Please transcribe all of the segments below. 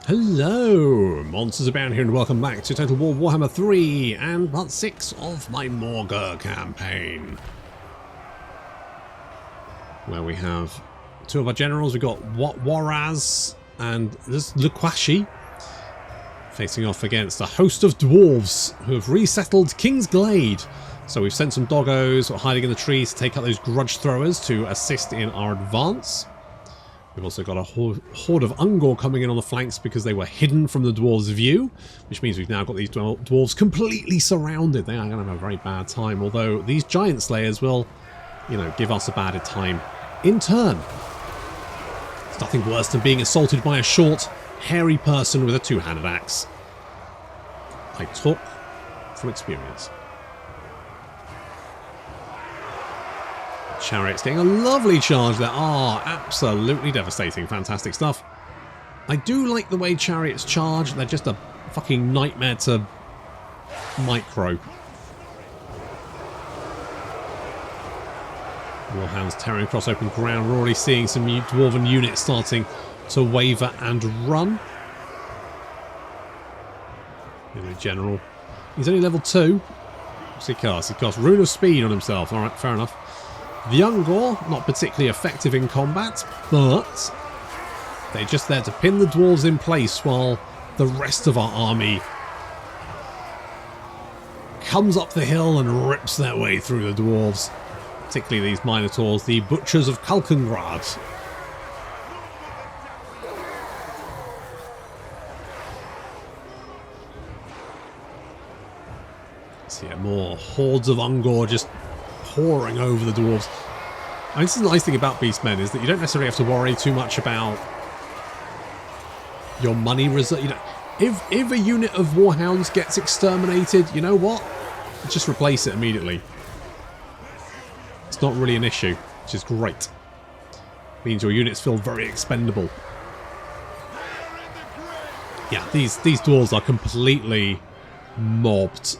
Hello, Monsters Abound here and welcome back to Total War Warhammer 3 and part 6 of my Morghur campaign. Where we have two of our generals. We've got Waraz and this Luquashi facing off against a host of dwarves who have resettled King's Glade. So we've sent some doggos hiding in the trees to take out those grudge throwers to assist in our advance. We've also got a horde of Ungor coming in on the flanks because they were hidden from the dwarves' view, which means we've now got these dwarves completely surrounded. They are going to have a very bad time, although these giant slayers will, you know, give us a bad time in turn. It's nothing worse than being assaulted by a short, hairy person with a two-handed axe. I talk from experience. Chariot's getting a lovely charge there. Ah, absolutely devastating. Fantastic stuff. I do like the way chariots charge. They're just a fucking nightmare to micro. Warhounds tearing across open ground. We're already seeing some dwarven units starting to waver and run. Here's a general. He's only level 2. What's he cast? He cast Rune of Speed on himself. Alright, fair enough. The Ungor, not particularly effective in combat, but they're just there to pin the dwarves in place while the rest of our army comes up the hill and rips their way through the dwarves. Particularly these Minotaurs, the Butchers of Kalkengrad. See more hordes of Ungor just pouring over the dwarves. I mean, this is the nice thing about Beastmen is that you don't necessarily have to worry too much about your money reserve. You know, if a unit of Warhounds gets exterminated, you know what? Just replace it immediately. It's not really an issue, which is great. Means your units feel very expendable. Yeah, these dwarves are completely mobbed.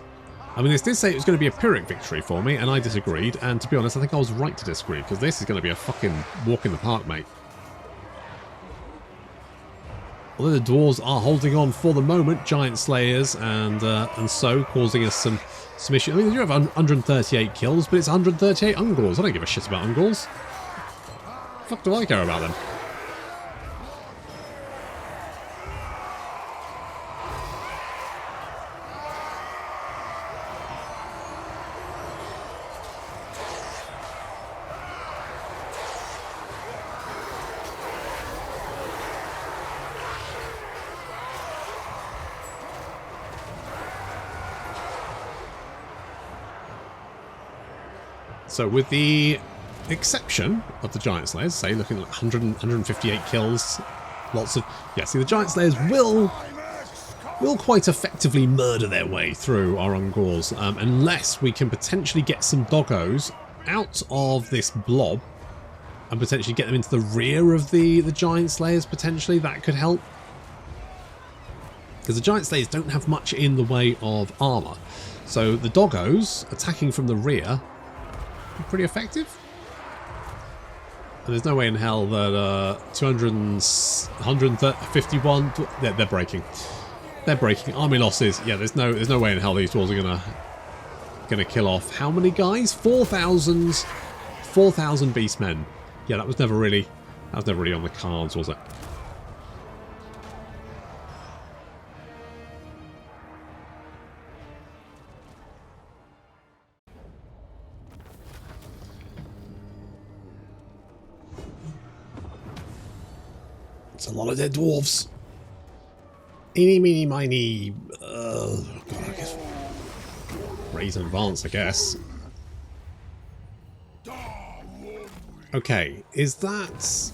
I mean, this did say it was going to be a Pyrrhic victory for me, and I disagreed. And to be honest, I think I was right to disagree, because this is going to be a fucking walk in the park, mate. Although the dwarves are holding on for the moment, giant slayers, and so causing us some issues. I mean, you have 138 kills, but it's 138 Ungors. I don't give a shit about Ungors. The fuck do I care about them? So with the exception of the Giant Slayers, say looking at 158 kills, lots of... Yeah, see the Giant Slayers will quite effectively murder their way through our Ungors, unless we can potentially get some doggos out of this blob and potentially get them into the rear of the Giant Slayers, potentially. That could help. Because the Giant Slayers don't have much in the way of armour. So the doggos attacking from the rear... pretty effective. And there's no way in hell that 151 they're breaking. They're breaking. Army losses. Yeah, there's no way in hell these dwarves are gonna kill off how many guys? 4,000 beastmen. Yeah, that was never really on the cards, was it? It's a lot of dead dwarves. Eeny, meeny, miny. God, I guess. Raise and advance, I guess. Okay, is that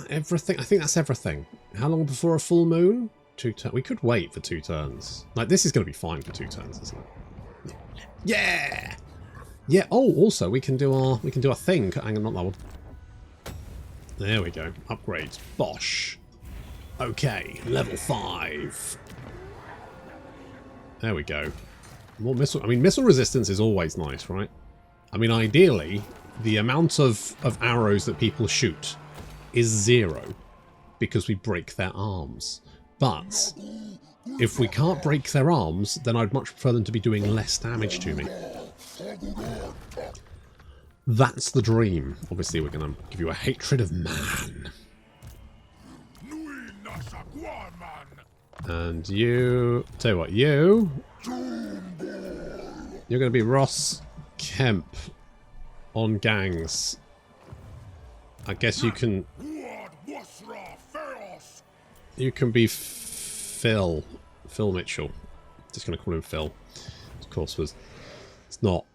everything? I think that's everything. How long before a full moon? 2 turns. We could wait for 2 turns. Like, this is going to be fine for 2 turns, isn't it? Yeah. Yeah. Oh, also we can do our thing. Hang on, not that one. There we go. Upgrades. Bosh. Okay, level 5. There we go. More missile. I mean, missile resistance is always nice, right? I mean, ideally, the amount of arrows that people shoot is 0 because we break their arms. But if we can't break their arms, then I'd much prefer them to be doing less damage to me. That's the dream. Obviously, we're going to give you a hatred of man. And you... Tell you what, you're going to be Ross Kemp on gangs. I guess you can... You can be Phil. Phil Mitchell. Just going to call him Phil. Of course, it's not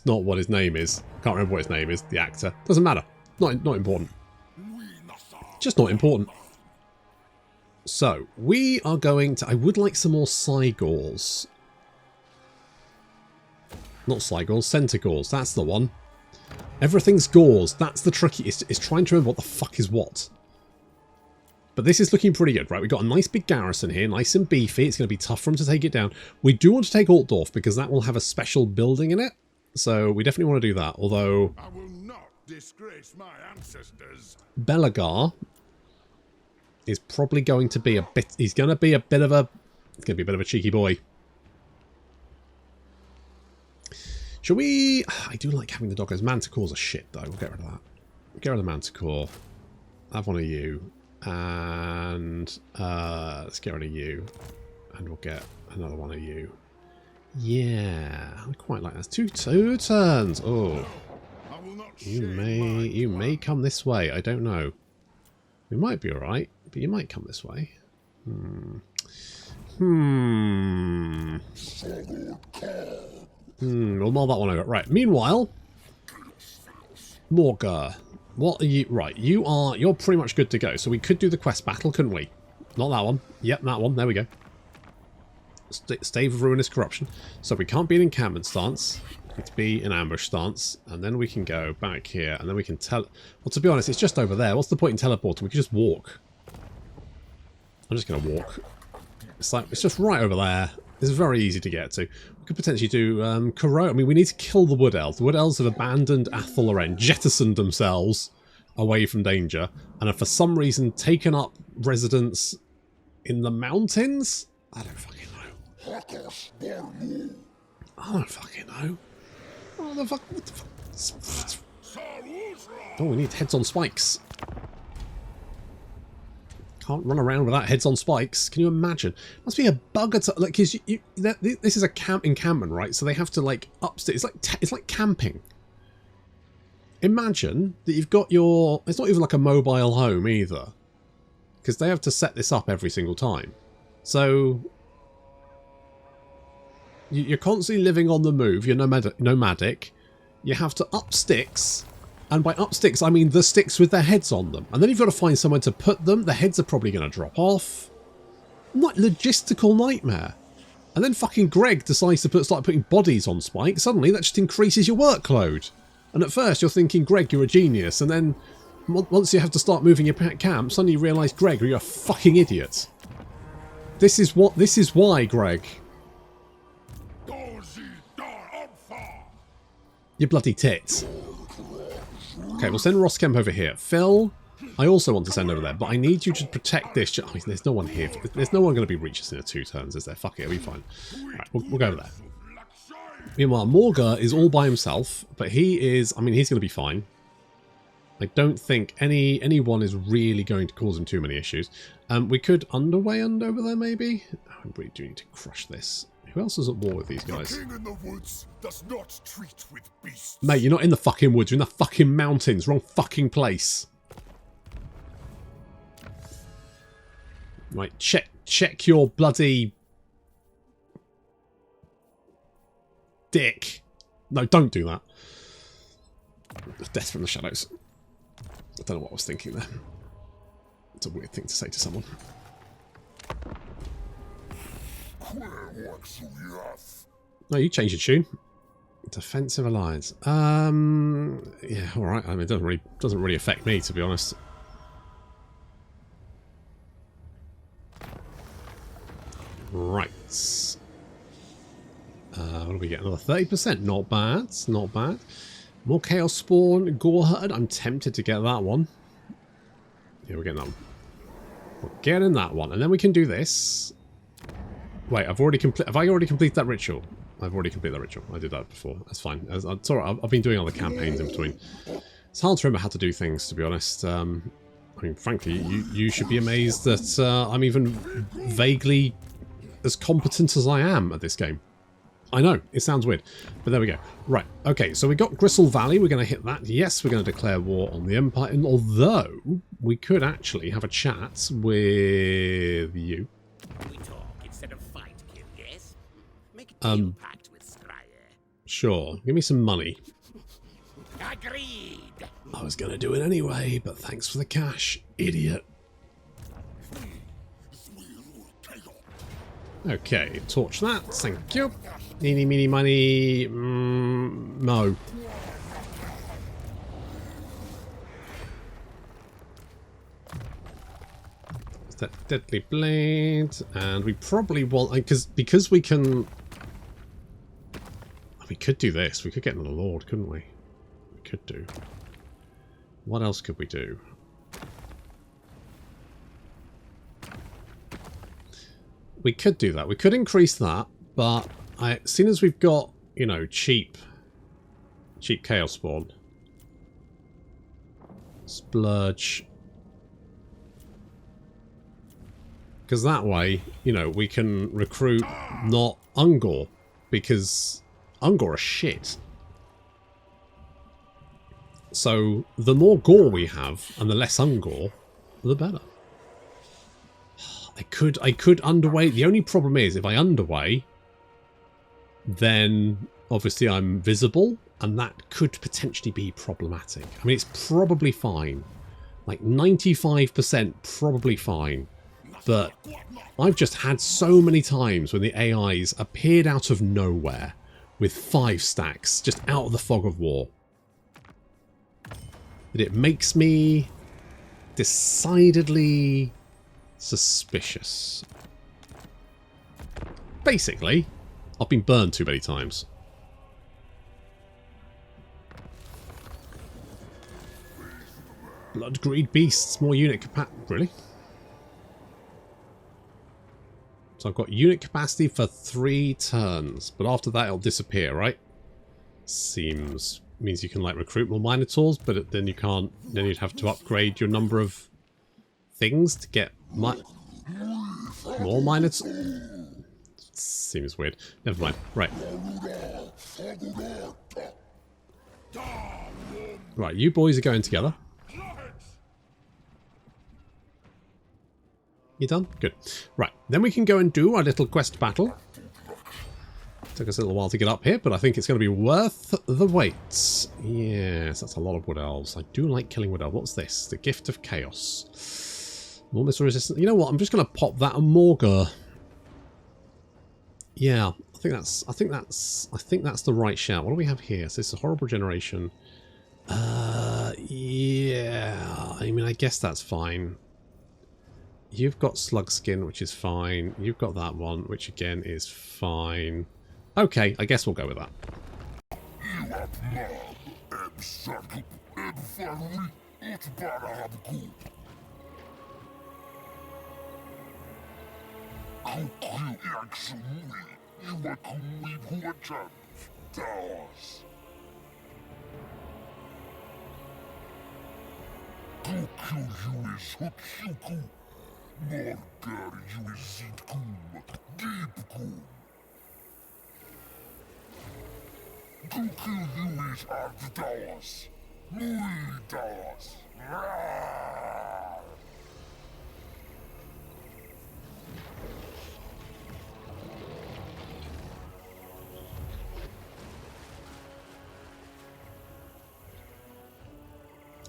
what his name is. Can't remember what his name is. The actor. Doesn't matter. Not important. Just not important. So, we are going to... I would like some more Cygors. Not Cygors, Centaurs. That's the one. Everything's Gors. That's the tricky... It's trying to remember what the fuck is what. But this is looking pretty good, right? We've got a nice big garrison here. Nice and beefy. It's going to be tough for them to take it down. We do want to take Altdorf because that will have a special building in it. So, we definitely want to do that. Although... I will not disgrace my ancestors. Belagar... is probably going to be a bit... He's going to be a bit of a... It's going to be a bit of a cheeky boy. Shall we... I do like having the doggos. Manticores are shit, though. We'll get rid of that. Get rid of the Manticore. Have one of you. And... let's get rid of you. And we'll get another one of you. Yeah. I quite like that. Two turns. Oh. You may come this way. I don't know. We might be alright. But you might come this way. We'll mull that one over. Right, meanwhile... Morghur. What are you... Right, you're pretty much good to go. So we could do the quest battle, couldn't we? Not that one. Yep, that one. There we go. Stave of Ruinous Corruption. So we can't be an encampment stance. We need to be an ambush stance. And then we can go back here. And then we can tell... Well, to be honest, it's just over there. What's the point in teleporting? We could just walk. I'm just going to walk. It's just right over there. It's very easy to get to. We could potentially do corrode. I mean, we need to kill the Wood Elves. The Wood Elves have abandoned Athel-Loren, jettisoned themselves away from danger, and have for some reason taken up residence in the mountains? I don't fucking know. I don't fucking know. What the fuck? Oh, we need heads on spikes. Can't run around without heads on spikes. Can you imagine? Must be a bugger to... Like, cause this is a encampment, right? So they have to, like, upstairs. It's like camping. Imagine that you've got your... It's not even like a mobile home either. Because they have to set this up every single time. So... You're constantly living on the move. You're nomadic. You have to up sticks. And by up sticks, I mean the sticks with their heads on them. And then you've got to find somewhere to put them. The heads are probably going to drop off. What logistical nightmare. And then fucking Greg decides to start putting bodies on spikes. Suddenly that just increases your workload. And at first you're thinking, Greg, you're a genius. And then once you have to start moving your camp, suddenly you realise, Greg, you're a fucking idiot. This is why, Greg. You bloody tits. Okay, we'll send Ross Kemp over here. Phil, I also want to send over there, but I need you to protect this. Oh, there's no one here. There's no one going to be reached in 2 turns, is there? Fuck it, it'll be fine. Alright, we'll go over there. Meanwhile, Morghur is all by himself, but he is... I mean, he's going to be fine. I don't think anyone is really going to cause him too many issues. We could underway over there, maybe? Oh, we do need to crush this. Who else is at war with these guys? The king in the woods does not treat with beasts. Mate, you're not in the fucking woods. You're in the fucking mountains. Wrong fucking place. Right, check your bloody... dick. No, don't do that. Death from the shadows. I don't know what I was thinking there. It's a weird thing to say to someone. No, you changed your tune. Defensive alliance. Yeah, all right. I mean, it doesn't really affect me, to be honest. Right. What do we get? Another 30%. Not bad. Not bad. More Chaos Spawn. Warherd. I'm tempted to get that one. Yeah, we're getting that one. We'll get in that one, and then we can do this. Wait, have I already completed that ritual? I've already completed that ritual. I did that before. That's fine. It's alright. I've been doing other campaigns in between. It's hard to remember how to do things, to be honest. I mean, frankly, you should be amazed that I'm even vaguely as competent as I am at this game. I know, it sounds weird, but there we go. Right, okay, so we got Gristle Valley. We're going to hit that. Yes, we're going to declare war on the Empire, and although we could actually have a chat with you. We talk instead of fight, kid, yes? Make a deal pact with Stryer. Sure, give me some money. Agreed. I was going to do it anyway, but thanks for the cash, idiot. Okay, torch that, thank you. Eeny, meeny, miny, no. Is that deadly blade? And we probably want, because we can... We could do this, we could get another lord, couldn't we? We could do. What else could we do? We could do that. We could increase that, but as soon as we've got, you know, cheap Chaos Spawn, splurge, because that way, you know, we can recruit not Ungor, because Ungor are shit. So the more gore we have and the less Ungor, the better. I could underweight. The only problem is if I underweigh, then obviously I'm visible, and that could potentially be problematic. I mean, it's probably fine. Like 95% probably fine. But I've just had so many times when the AIs appeared out of nowhere with 5 stacks, just out of the fog of war, that it makes me decidedly suspicious. Basically, I've been burned too many times. Blood greed beasts, more unit capacity. Really? So I've got unit capacity for 3 turns, but after that it'll disappear, right? Seems means you can like recruit more Minotaurs, but then you can't. Then you'd have to upgrade your number of things to get more Minotaurs. Seems weird. Never mind. Right. Right, you boys are going together. You done? Good. Right, then we can go and do our little quest battle. Took us a little while to get up here, but I think it's going to be worth the wait. Yes, that's a lot of wood elves. I do like killing wood elves. What's this? The Gift of Chaos. More missile resistance. You know what? I'm just going to pop that on Morghur. Yeah, I think that's the right shout. What do we have here? So this is a horrible generation. Yeah. I mean, I guess that's fine. You've got slug skin, which is fine. You've got that one, which again is fine. Okay, I guess we'll go with that.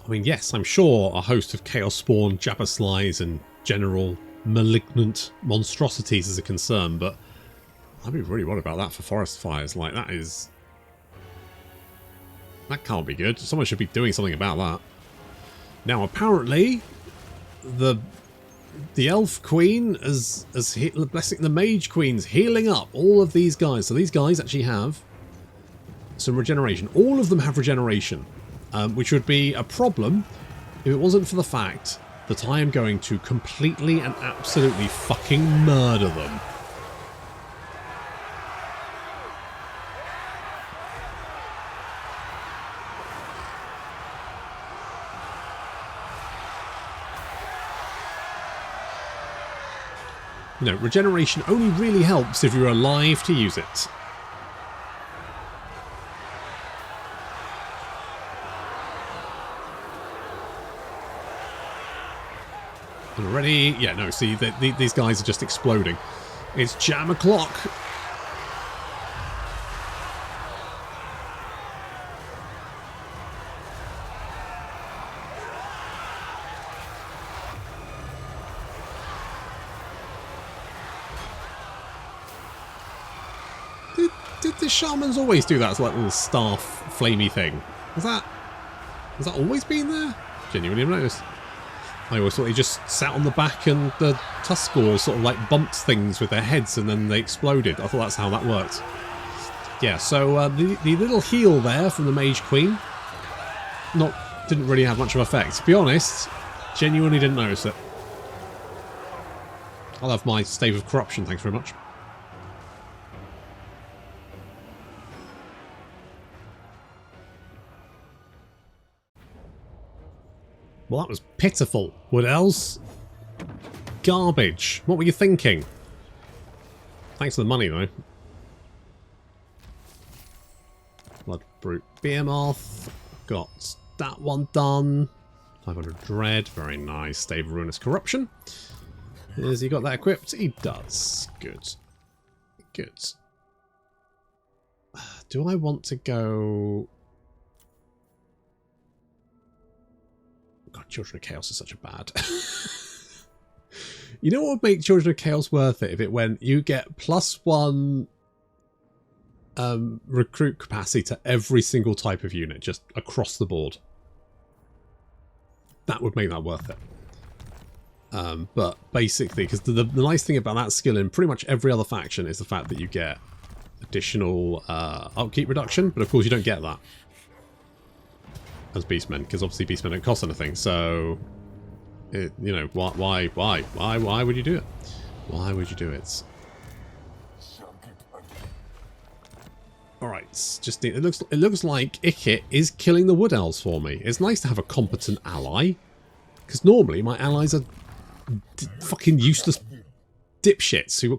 I mean, yes, I'm sure a host of Chaos Spawn, Jabba Slies and general malignant monstrosities is a concern, but I'd be really worried about that for forest fires. Like, that can't be good. Someone should be doing something about that. Now, apparently, the Elf Queen is blessing the Mage Queen's healing up all of these guys. So these guys actually have some regeneration. All of them have regeneration. Which would be a problem if it wasn't for the fact that I am going to completely and absolutely fucking murder them. You know, regeneration only really helps if you're alive to use it. And ready? Yeah, no, see, these guys are just exploding. It's jam o'clock. Did the shamans always do that? It's like a little staff flamey thing. Has that always been there? Genuinely noticed. I always thought they just sat on the back and the Tuskors sort of like bumped things with their heads and then they exploded. I thought that's how that worked. Yeah, so the little heal there from the Mage Queen didn't really have much of an effect. To be honest, genuinely didn't notice it. I'll have my Stave of Corruption, thanks very much. Well, that was pitiful. What else? Garbage. What were you thinking? Thanks for the money, though. Blood Brute Behemoth. Got that one done. 500 Dread. Very nice. Stave of Ruinous Corruption. Has he got that equipped? He does. Good. Good. Do I want to go... God, Children of Chaos is such a bad. You know what would make Children of Chaos worth it? If it went, you get +1 recruit capacity to every single type of unit, just across the board. That would make that worth it. But basically, because the nice thing about that skill in pretty much every other faction is the fact that you get additional upkeep reduction, but of course you don't get that as beastmen, because obviously beastmen don't cost anything. So, you know, why would you do it? Why would you do it? All right, just it looks like Ikit is killing the Wood Elves for me. It's nice to have a competent ally, because normally my allies are fucking useless dipshits who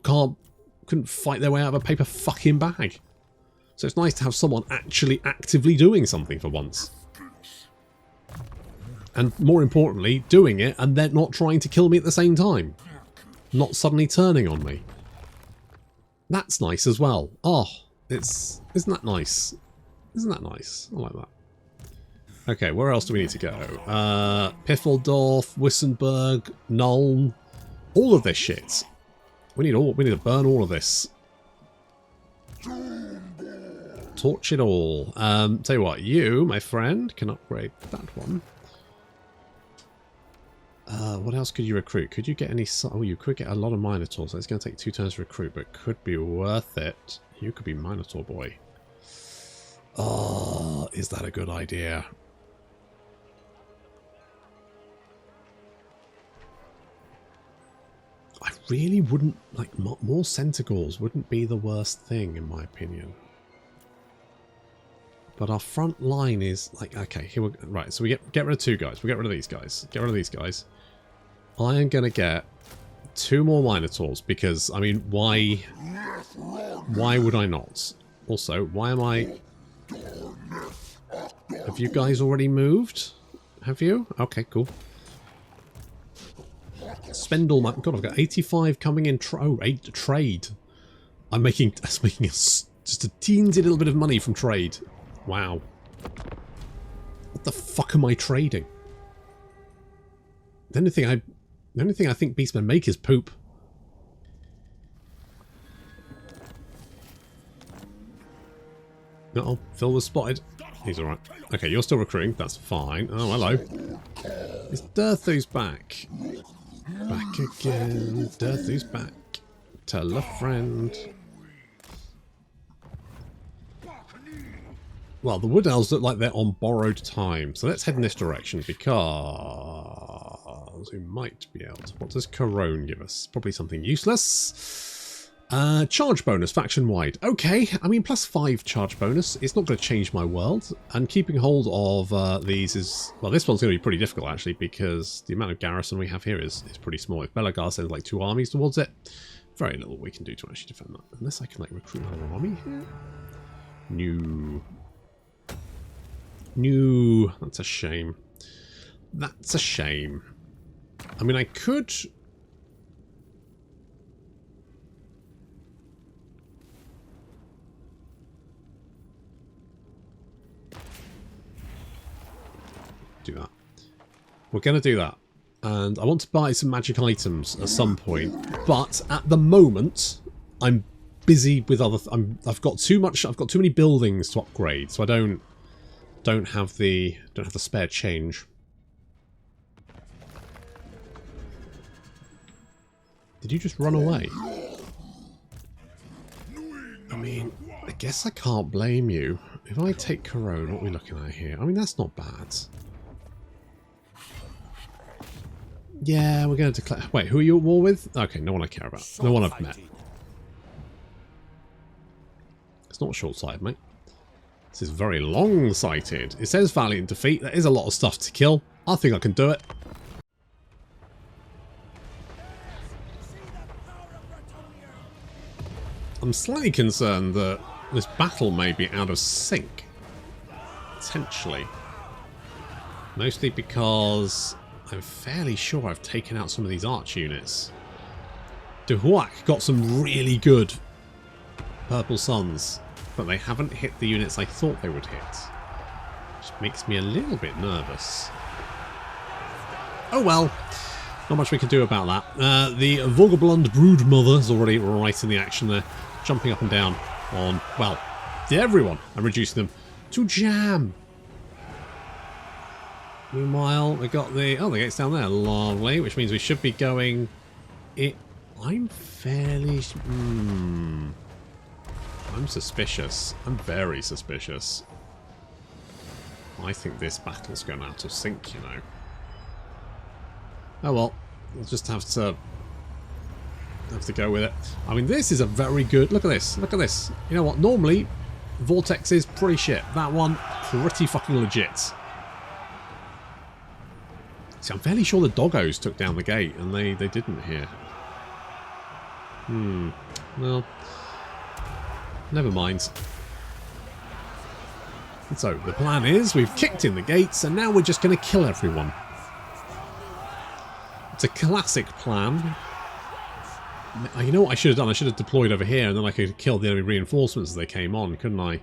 couldn't fight their way out of a paper fucking bag. So it's nice to have someone actually actively doing something for once. And more importantly, doing it and then not trying to kill me at the same time. Not suddenly turning on me. That's nice as well. Oh, isn't that nice? Isn't that nice? I like that. Okay, where else do we need to go? Piffeldorf, Wissenberg, Nuln. All of this shit. We need to burn all of this. Torch it all. Tell you what, you, my friend, can upgrade that one. What else could you recruit? Could you get any... Oh, you could get a lot of Minotaurs. So it's going to take 2 turns to recruit, but it could be worth it. You could be Minotaur boy. Oh, is that a good idea? I really wouldn't... Like, more Centaurs wouldn't be the worst thing, in my opinion. But our front line is like, okay, here we go. Right, so we get rid of 2 guys. We get rid of these guys. Get rid of these guys. I am going to get 2 more Minotaurs because, I mean, why would I not? Also, why am I... Have you guys already moved? Have you? Okay, cool. Spend all my... God, I've got 85 coming in. Oh, 8 trade. I'm making just a teensy little bit of money from trade. Wow. What the fuck am I trading? The only thing I think beastmen make is poop. Uh-oh, Phil was spotted. He's alright. Okay, you're still recruiting. That's fine. Oh, hello. Is Dirthu's back? Back again. Dirthu's back. Tell a friend. Well, the Wood Elves look like they're on borrowed time, so let's head in this direction because we might be able to. What does Corone give us? Probably something useless. Charge bonus, faction-wide. Okay, I mean, +5 charge bonus. It's not going to change my world. And keeping hold of these is... Well, this one's going to be pretty difficult, actually, because the amount of garrison we have here is pretty small. If Belagar sends, like, 2 armies towards it, very little we can do to actually defend that. Unless I can, like, recruit another army here. No. That's a shame. That's a shame. I mean, I could... do that. We're going to do that. And I want to buy some magic items at some point. But at the moment, I'm busy with other... I've got too many buildings to upgrade, so I don't have the spare change. Did you just run away? I mean, I guess I can't blame you. If I take Corone, what are we looking at here? I mean, that's not bad. Yeah, we're going to declare... Wait, who are you at war with? Okay, no one I care about. No one I've met. It's not short-sighted, mate. This is very long-sighted. It says valiant defeat. There is a lot of stuff to kill. I think I can do it. I'm slightly concerned that this battle may be out of sync. Potentially. Mostly because I'm fairly sure I've taken out some of these arch units. De Huac got some really good Purple Suns, but they haven't hit the units I thought they would hit. Which makes me a little bit nervous. Oh well. Not much we can do about that. The Vogabund Broodmother is already right in the action there. Jumping up and down on, well, everyone. I'm reducing them to jam. Meanwhile, we got the... Oh, the gate's down there. Lovely. Which means we should be going... I'm fairly... I'm suspicious. I'm very suspicious. I think this battle's gone out of sync, you know. Oh well. We'll just have to go with it. I mean, this is a very good... Look at this. Look at this. You know what? Normally, Vortex is pretty shit. That one, pretty fucking legit. See, I'm fairly sure the doggos took down the gate, and they didn't here. Well, never mind. And so, the plan is, we've kicked in the gates, and now we're just going to kill everyone. It's a classic plan. You know what I should have done? I should have deployed over here, and then I could have killed the enemy reinforcements as they came on, couldn't I?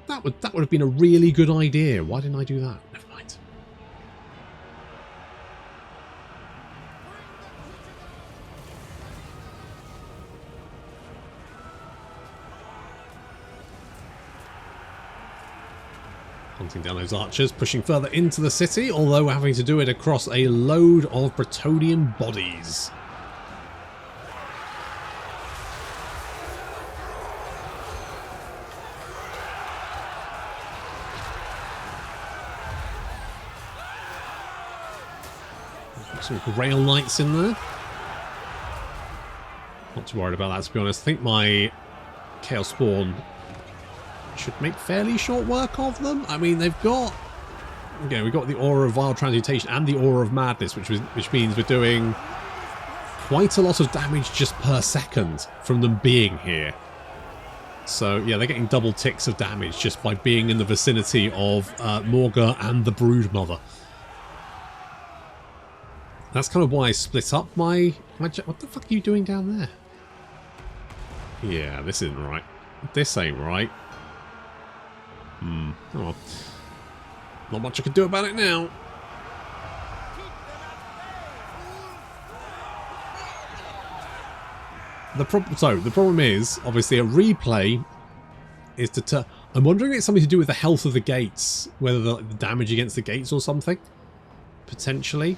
That would have been a really good idea. Why didn't I do that? Never mind. Hunting down those archers, pushing further into the city, although we're having to do it across a load of Bretonian bodies. Some Grail Knights in there. Not too worried about that, to be honest. I think my Chaos Spawn should make fairly short work of them. I mean, they've got... Okay, we've got the Aura of Wild Transmutation and the Aura of Madness, which means we're doing quite a lot of damage just per second from them being here. So, yeah, they're getting double ticks of damage just by being in the vicinity of Morghur and the Broodmother. That's kind of why I split up my... What the fuck are you doing down there? Yeah, this isn't right. This ain't right. Oh well. Not much I can do about it now. The problem is, obviously, a replay is to... I'm wondering if it's something to do with the health of the gates. Whether the damage against the gates or something. Potentially.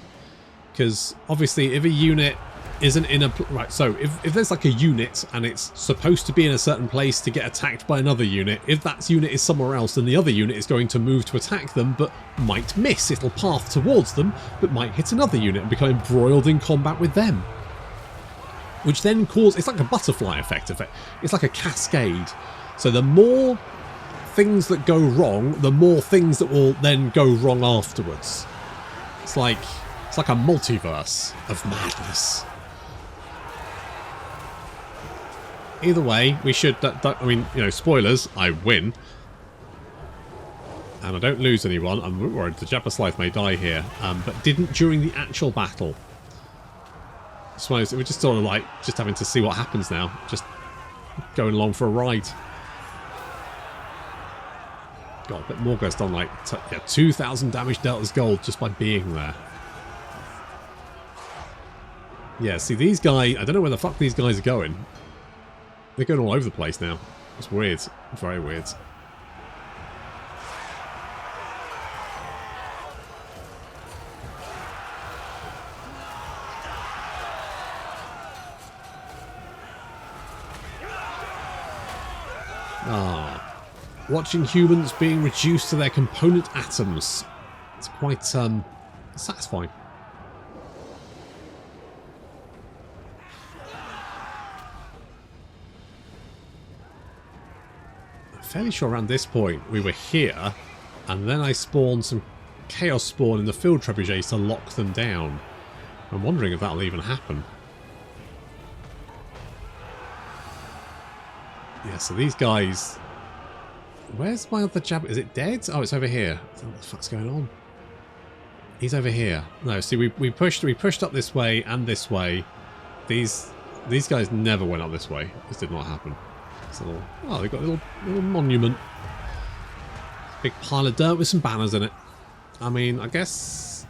Because, obviously, if a unit isn't in a... Right, so if there's like a unit and it's supposed to be in a certain place to get attacked by another unit, if that unit is somewhere else, then the other unit is going to move to attack them, but might miss. It'll path towards them, but might hit another unit and become embroiled in combat with them. Which then causes... It's like a butterfly effect. It's like a cascade. So the more things that go wrong, the more things that will then go wrong afterwards. It's like a multiverse of madness. Either way, we should... I mean, you know, spoilers, I win. And I don't lose anyone. I'm worried the Jabba may die here. But didn't during the actual battle. So we're just sort of like, just having to see what happens now. Just going along for a ride. God, but Morghur's done like 2,000 damage dealt as gold just by being there. Yeah, see these guys, I don't know where the fuck these guys are going. They're going all over the place now. It's weird. Very weird. Watching humans being reduced to their component atoms. It's quite satisfying. I'm fairly sure around this point we were here, and then I spawned some Chaos Spawn in the Field Trebuchets to lock them down. I'm wondering if that'll even happen. Yeah, so these guys... Where's my other jab? Is it dead? Oh, it's over here. What the fuck's going on? He's over here. No, see, we pushed up this way and this way. These guys never went up this way. This did not happen. So, oh, they've got a little monument. Big pile of dirt with some banners in it. I mean, I guess...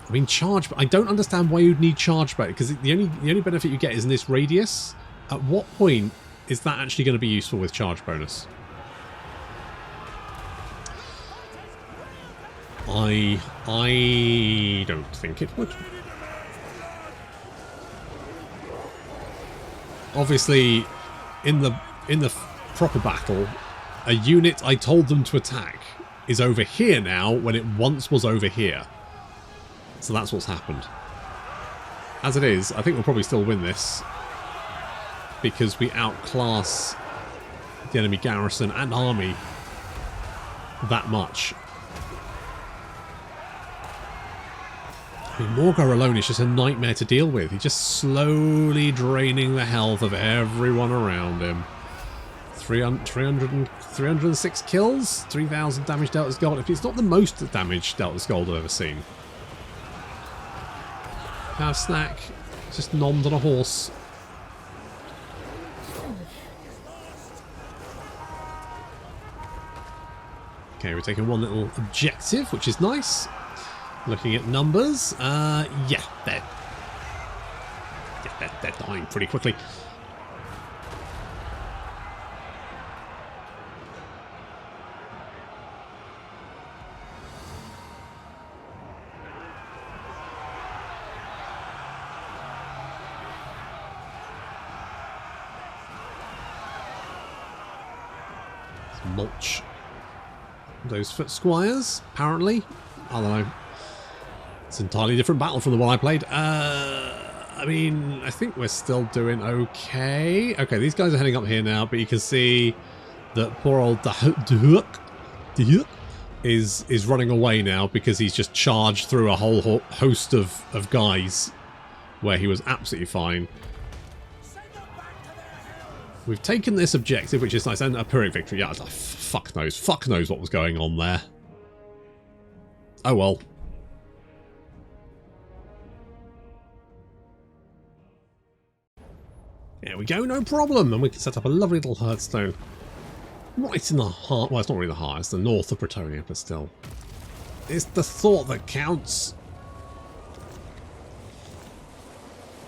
I mean, charge... I don't understand why you'd need charge back, because the only benefit you get is in this radius. At what point is that actually going to be useful with charge bonus? I don't think it would. Obviously, in the proper battle, a unit I told them to attack is over here now when it once was over here. So that's what's happened. As it is, I think we'll probably still win this because we outclass the enemy garrison and army that much. I mean, Morghur alone is just a nightmare to deal with. He's just slowly draining the health of everyone around him. 306 kills, 3,000 damage dealt as gold. It's not the most damage dealt as gold I've ever seen. Have snack, just nommed on a horse. Okay, we're taking one little objective, which is nice. Looking at numbers, yeah, they're dying pretty quickly. Mulch those foot squires, apparently. I don't know. It's an entirely different battle from the one I played. I mean, I think we're still doing okay. Okay, these guys are heading up here now, but you can see that poor old Dahuk is running away now because he's just charged through a whole host of guys where he was absolutely fine. We've taken this objective, which is nice, and a Pyrrhic victory. Yeah, fuck knows what was going on there. Oh well. There we go, no problem. And we can set up a lovely little Hearthstone right in the heart. Well, it's not really the heart, it's the north of Bretonnia, but still. It's the thought that counts.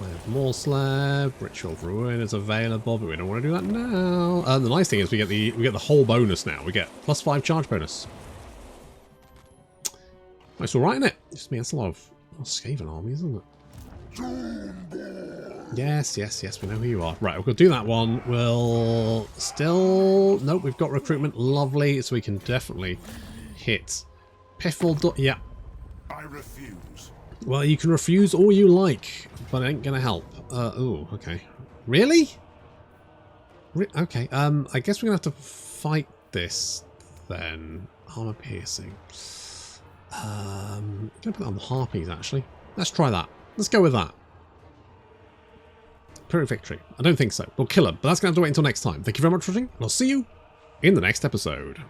We have more slab, Ritual of Ruin is available, but we don't want to do that now. The nice thing is we get the whole bonus now. We get +5 charge bonus. That's alright, isn't it? Just means that's a lot of Skaven army, isn't it? Yes, yes, yes, we know who you are. Right, we'll do that one. We'll still... Nope, we've got recruitment. Lovely, so we can definitely hit Piffle. Yeah. I refuse. Well, you can refuse all you like, but it ain't gonna help. Oh, okay. Really? Okay, I guess we're gonna have to fight this then. Armor piercing. I'm gonna put that on the harpies, actually. Let's try that. Let's go with that. Pyrrhic victory. I don't think so. We'll kill him, but that's gonna have to wait until next time. Thank you very much for watching, and I'll see you in the next episode.